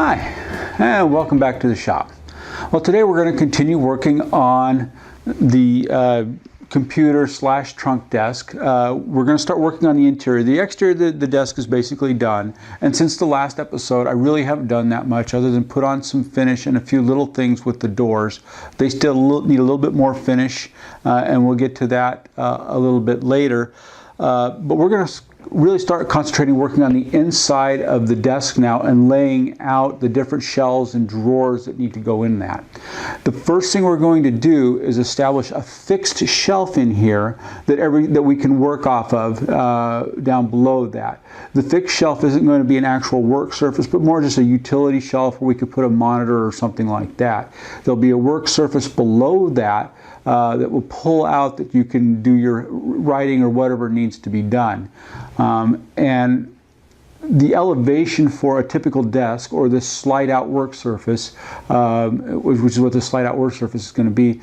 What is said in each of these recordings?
Hi, and welcome back to the shop. Well, today we're going to continue working on the computer / trunk desk. We're going to start working on the interior. The exterior of the desk is basically done, and since the last episode I really haven't done that much other than put on some finish and a few little things with the doors. They still need a little bit more finish, and we'll get to that a little bit later. But we're going to really start concentrating working on the inside of the desk now and laying out the different shelves and drawers that need to go in that. The first thing we're going to do is establish a fixed shelf in here that we can work off of down below that. The fixed shelf isn't going to be an actual work surface, but more just a utility shelf where we could put a monitor or something like that. There'll be a work surface below that that will pull out that you can do your writing or whatever needs to be done. And the elevation for a typical desk or this slide out work surface, which is what the slide out work surface is going to be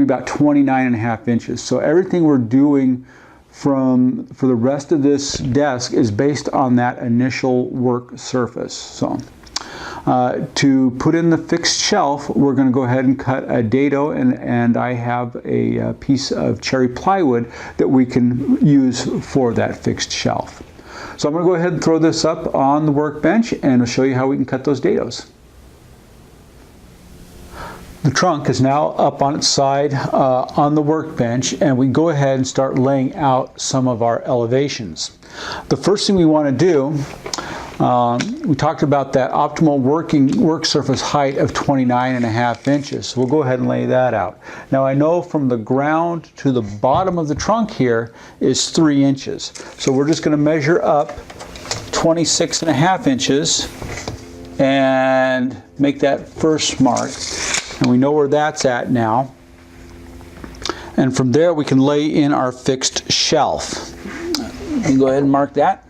about 29.5 inches. So everything we're doing for the rest of this desk is based on that initial work surface. So to put in the fixed shelf, we're going to go ahead and cut a dado, and I have a piece of cherry plywood that we can use for that fixed shelf. So I'm going to go ahead and throw this up on the workbench and I'll show you how we can cut those dados. The trunk is now up on its side on the workbench, and we go ahead and start laying out some of our elevations. The first thing we want to do, we talked about that optimal work surface height of 29.5 inches. So we'll go ahead and lay that out. Now I know from the ground to the bottom of the trunk here is 3 inches. So we're just going to measure up 26.5 inches and make that first mark. And we know where that's at now. And from there we can lay in our fixed shelf. You go ahead and mark that.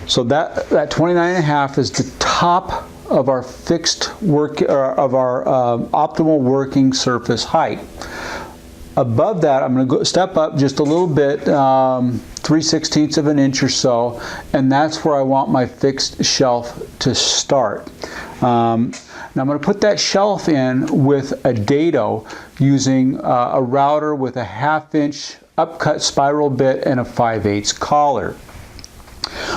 So that 29.5 is the top of our fixed work, of our optimal working surface height. Above that, I'm going to step up just a little bit, 3/16 of an inch or so, and that's where I want my fixed shelf to start. Now I'm going to put that shelf in with a dado using a router with a 1/2 inch upcut spiral bit and a 5/8 collar.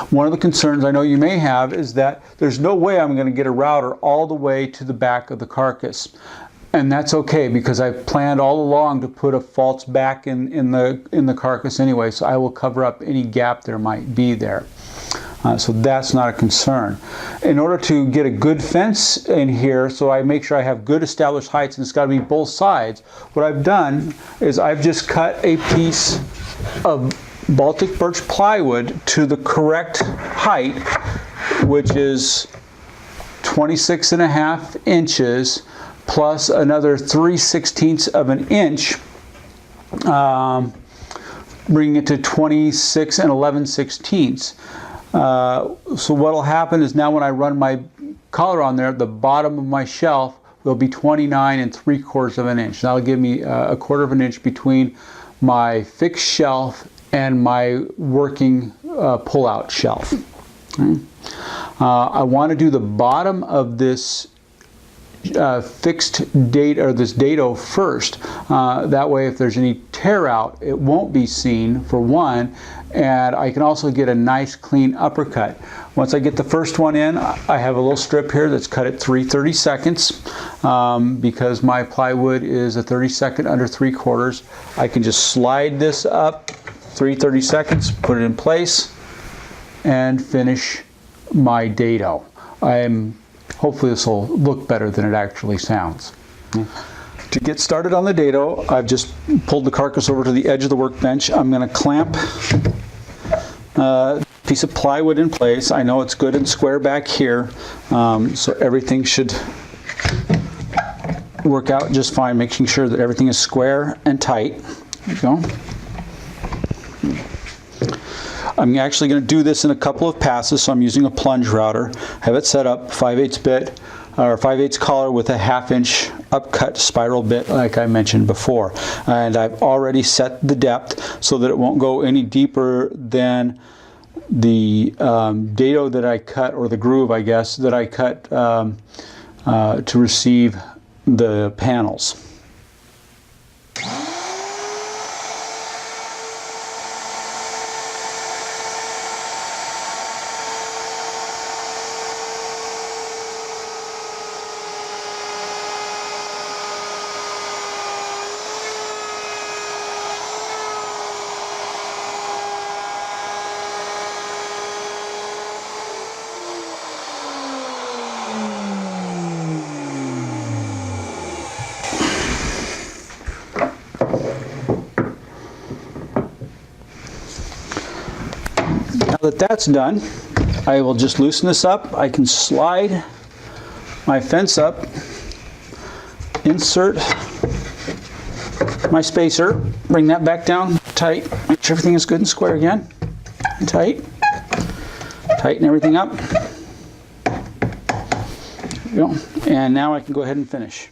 One of the concerns I know you may have is that there's no way I'm going to get a router all the way to the back of the carcass. And that's okay, because I've planned all along to put a false back in the carcass anyway, so I will cover up any gap there might be there. So that's not a concern. In order to get a good fence in here, so I make sure I have good established heights, and it's got to be both sides, what I've done is I've just cut a piece of Baltic birch plywood to the correct height, which is 26.5 inches plus another 3/16 of an inch, bringing it to 26 11/16. So what will happen is now when I run my collar on there, the bottom of my shelf will be 29 3/4 of an inch. That'll give me a 1/4 of an inch between my fixed shelf and my working pull-out shelf. I want to do the bottom of this fixed this dado first. That way, if there's any tear out, it won't be seen, for one, and I can also get a nice clean uppercut. Once I get the first one in, I have a little strip here that's cut at 3/32, because my plywood is a 32nd under 3/4. I can just slide this up 3/32, put it in place, and finish my dado. Hopefully this will look better than it actually sounds. To get started on the dado, I've just pulled the carcass over to the edge of the workbench. I'm going to clamp a piece of plywood in place. I know it's good and square back here, so everything should work out just fine, making sure that everything is square and tight. There you go. I'm actually going to do this in a couple of passes, so I'm using a plunge router. Have it set up 5/8 bit or 5/8 collar with a 1/2 inch upcut spiral bit like I mentioned before. And I've already set the depth so that it won't go any deeper than the dado that I cut, or the groove, I guess, that I cut to receive the panels. Now that that's done, I will just loosen this up. I can slide my fence up, insert my spacer, bring that back down tight, make sure everything is good and square again, and tight, tighten everything up. There we go. And now I can go ahead and finish.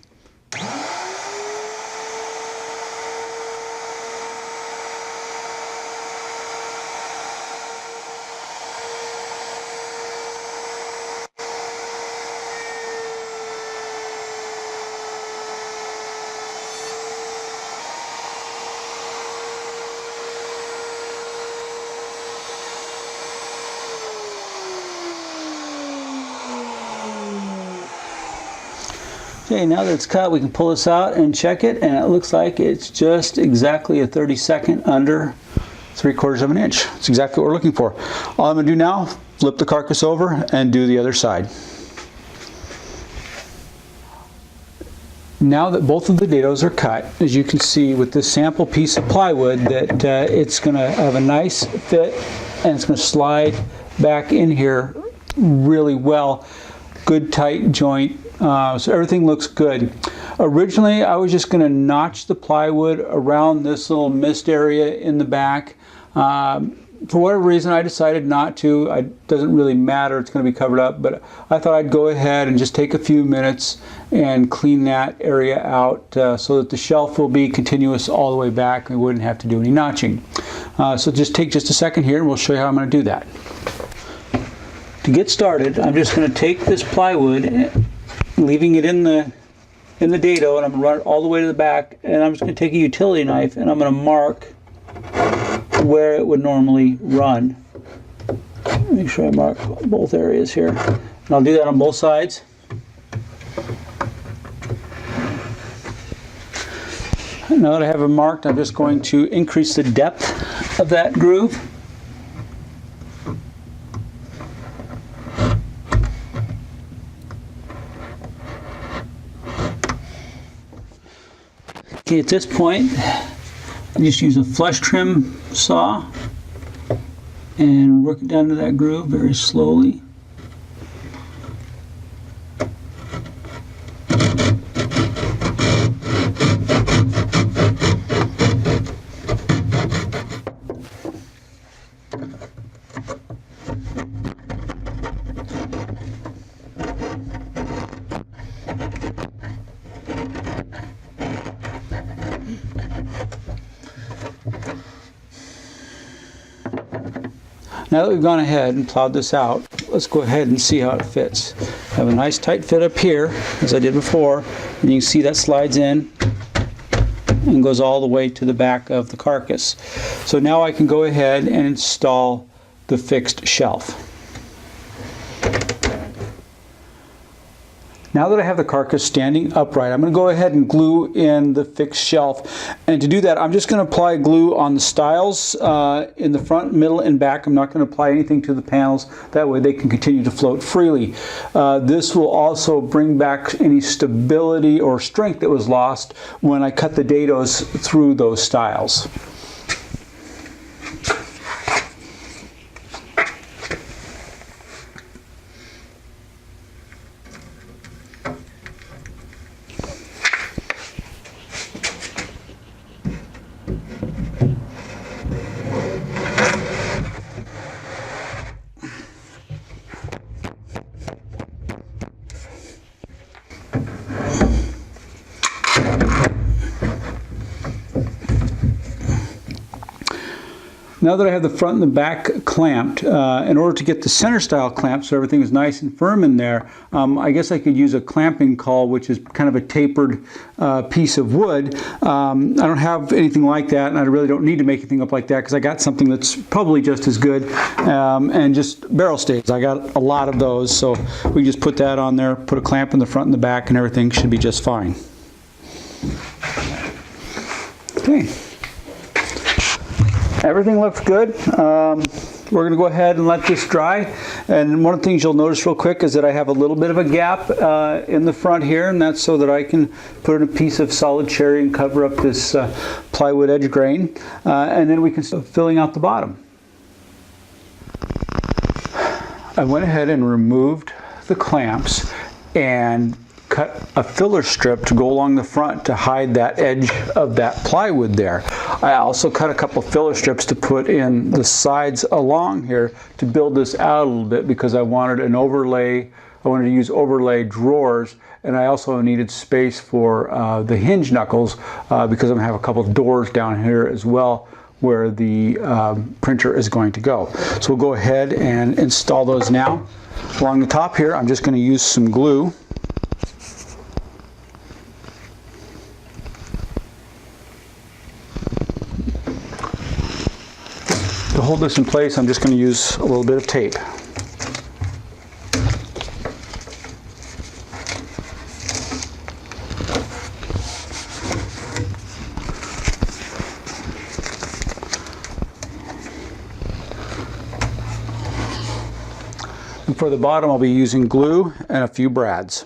Okay, now that it's cut, we can pull this out and check it, and it looks like it's just exactly a 32nd under 3/4 of an inch. It's exactly what we're looking for. All I'm going to do now, flip the carcass over and do the other side. Now that both of the dados are cut, as you can see with this sample piece of plywood, that it's going to have a nice fit and it's going to slide back in here really well. Good tight joint. So everything looks good. Originally, I was just going to notch the plywood around this little mist area in the back. For whatever reason, I decided not to. It doesn't really matter. It's going to be covered up. But I thought I'd go ahead and just take a few minutes and clean that area out so that the shelf will be continuous all the way back and we wouldn't have to do any notching. So just take just a second here and we'll show you how I'm going to do that. To get started, I'm just going to take this plywood, leaving it in the dado, and I'm going to run it all the way to the back, and I'm just going to take a utility knife and I'm going to mark where it would normally run. Make sure I mark both areas here, and I'll do that on both sides. Now that I have it marked, I'm just going to increase the depth of that groove. Okay, at this point, I just use a flush trim saw and work it down to that groove very slowly. Now that we've gone ahead and plowed this out, let's go ahead and see how it fits. I have a nice tight fit up here, as I did before, and you can see that slides in and goes all the way to the back of the carcass. So now I can go ahead and install the fixed shelf. Now that I have the carcass standing upright, I'm going to go ahead and glue in the fixed shelf. And to do that, I'm just going to apply glue on the stiles in the front, middle, and back. I'm not going to apply anything to the panels. That way they can continue to float freely. This will also bring back any stability or strength that was lost when I cut the dados through those stiles. Now that I have the front and the back clamped. In order to get the center style clamp so everything is nice and firm in there, I guess I could use a clamping caul, which is kind of a tapered piece of wood. I don't have anything like that, and I really don't need to make anything up like that because I got something that's probably just as good, and just barrel stays. I got a lot of those, so we just put that on there, put a clamp in the front and the back, and everything should be just fine. Okay. Everything looks good. We're going to go ahead and let this dry. And one of the things you'll notice real quick is that I have a little bit of a gap in the front here, and that's so that I can put in a piece of solid cherry and cover up this plywood edge grain. And then we can start filling out the bottom. I went ahead and removed the clamps and cut a filler strip to go along the front to hide that edge of that plywood there. I also cut a couple filler strips to put in the sides along here to build this out a little bit because I wanted an overlay. I wanted to use overlay drawers, and I also needed space for the hinge knuckles because I'm going to have a couple of doors down here as well where the printer is going to go. So we'll go ahead and install those now. Along the top here, I'm just going to use some glue. To hold this in place, I'm just going to use a little bit of tape. And for the bottom, I'll be using glue and a few brads.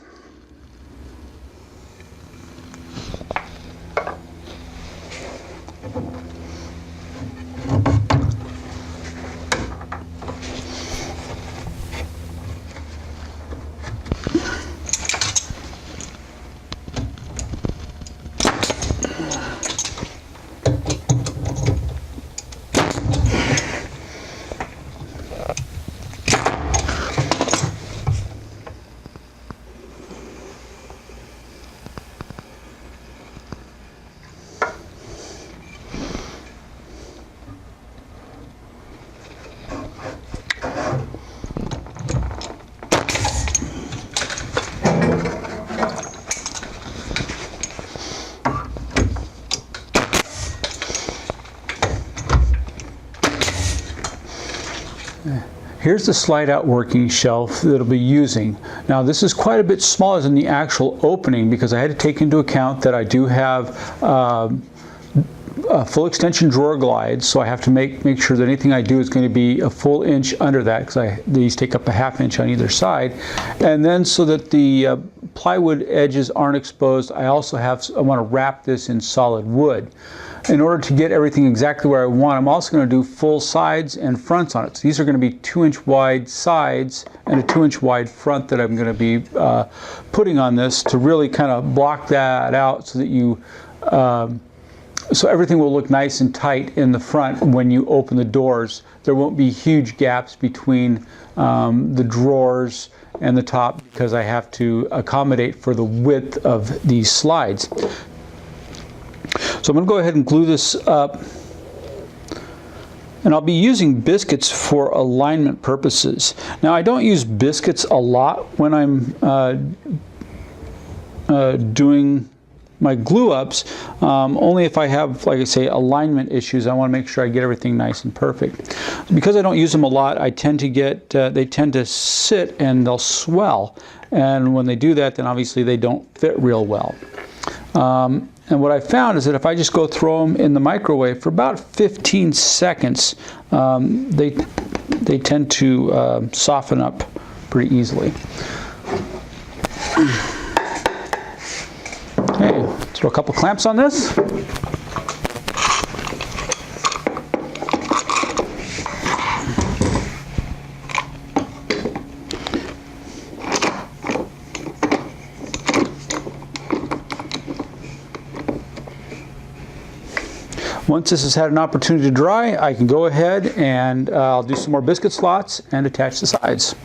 Here's the slide out working shelf that I'll be using. Now this is quite a bit smaller than the actual opening because I had to take into account that I do have full extension drawer glides, so I have to make sure that anything I do is going to be a full inch under that because these take up a ½ inch on either side. And then so that the plywood edges aren't exposed, I want to wrap this in solid wood. In order to get everything exactly where I want, I'm also going to do full sides and fronts on it. So these are going to be 2-inch wide sides and a 2-inch wide front that I'm going to be putting on this to really kind of block that out so that you so everything will look nice and tight in the front when you open the doors. There won't be huge gaps between the drawers and the top because I have to accommodate for the width of these slides. So I'm going to go ahead and glue this up, and I'll be using biscuits for alignment purposes. Now I don't use biscuits a lot when I'm doing my glue ups, only if I have, like I say, alignment issues. I want to make sure I get everything nice and perfect. Because I don't use them a lot, I tend to get, they tend to sit and they'll swell. And when they do that, then obviously they don't fit real well. And what I found is that if I just go throw them in the microwave for about 15 seconds, they tend to soften up pretty easily. Okay, throw a couple clamps on this. Once this has had an opportunity to dry, I can go ahead and I'll do some more biscuit slots and attach the sides.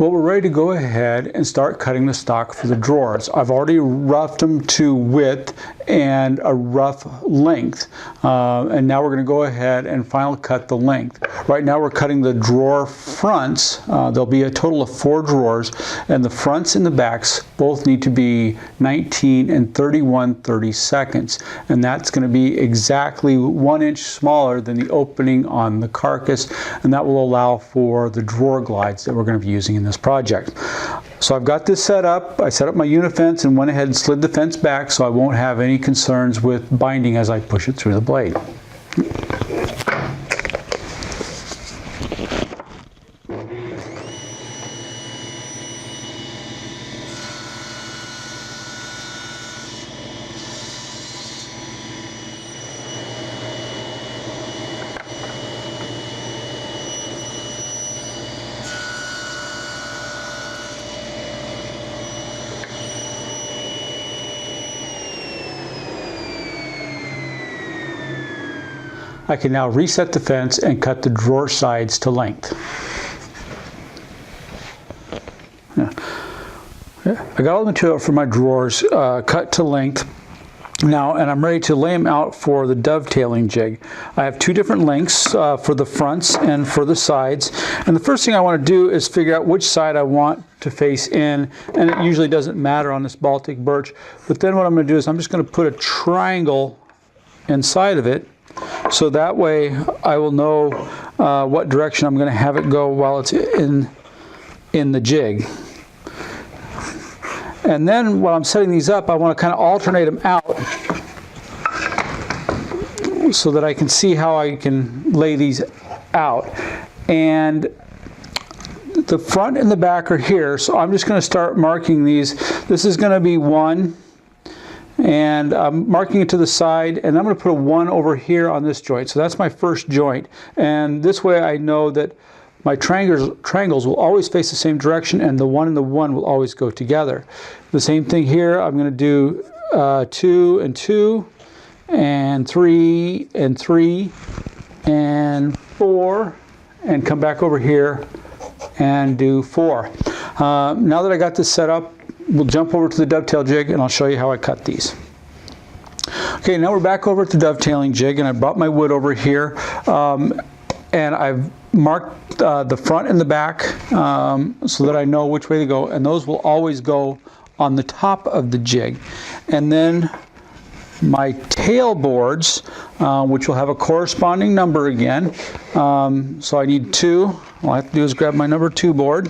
Well, we're ready to go ahead and start cutting the stock for the drawers. I've already roughed them to width and a rough length, and now we're going to go ahead and final cut the length. Right now we're cutting the drawer fronts. There'll be a total of 4 drawers, and the fronts and the backs both need to be 19 and 31/32, and that's going to be exactly 1 inch smaller than the opening on the carcass, and that will allow for the drawer glides that we're going to be using in this project. So I've got this set up. I set up my unifence and went ahead and slid the fence back so I won't have any concerns with binding as I push it through the blade. I can now reset the fence and cut the drawer sides to length. I got all the material for my drawers cut to length now, and I'm ready to lay them out for the dovetailing jig. I have 2 different lengths for the fronts and for the sides, and the first thing I want to do is figure out which side I want to face in, and it usually doesn't matter on this Baltic birch, but then what I'm going to do is I'm just going to put a triangle inside of it, so that way I will know what direction I'm going to have it go while it's in the jig. And then while I'm setting these up, I want to kind of alternate them out so that I can see how I can lay these out. And the front and the back are here, so I'm just going to start marking these. This is going to be 1. And I'm marking it to the side, and I'm going to put a 1 over here on this joint. So that's my first joint, and this way I know that my triangles will always face the same direction, and the 1 and the 1 will always go together. The same thing here. I'm going to do 2 and 2 and 3 and 3 and 4 and come back over here and do 4. Now that I got this set up, we'll jump over to the dovetail jig and I'll show you how I cut these. Okay, now we're back over at the dovetailing jig, and I brought my wood over here, and I've marked the front and the back so that I know which way to go, and those will always go on the top of the jig. And then my tail boards, which will have a corresponding number again, so I need 2. All I have to do is grab my number 2 board.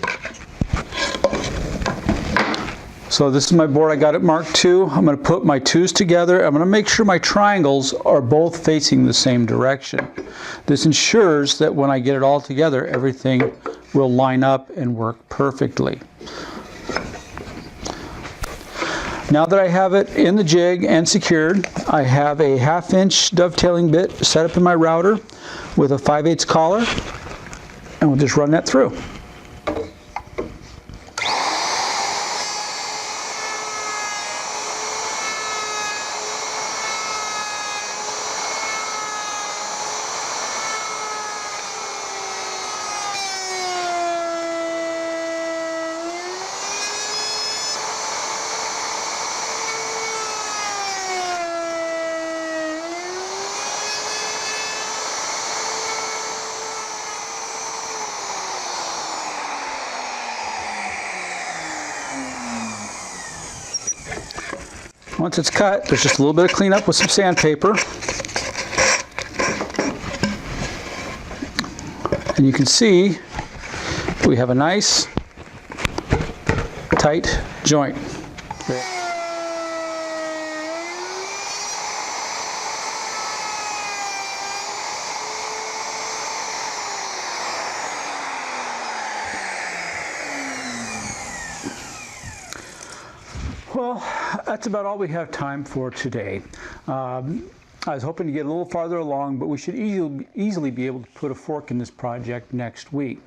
So this is my board. I got it marked 2. I'm going to put my 2s together. I'm going to make sure my triangles are both facing the same direction. This ensures that when I get it all together, everything will line up and work perfectly. Now that I have it in the jig and secured, I have a 1/2 inch dovetailing bit set up in my router with a 5/8 collar, and we'll just run that through. Once it's cut, there's just a little bit of cleanup with some sandpaper. And you can see we have a nice, tight joint. Well, that's about all we have time for today. I was hoping to get a little farther along, but we should easily be able to put a fork in this project next week.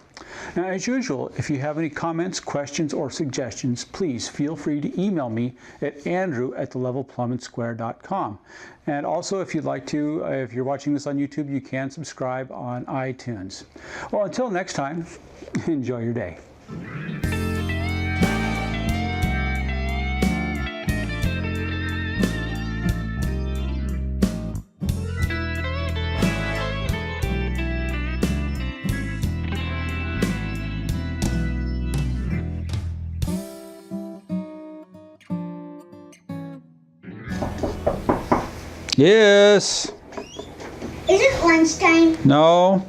Now, as usual, if you have any comments, questions, or suggestions, please feel free to email me at andrew@thelevelplumbandsquare.com. And also, if you'd like to, if you're watching this on YouTube, you can subscribe on iTunes. Well, until next time, enjoy your day. Yes. Is it lunchtime? No.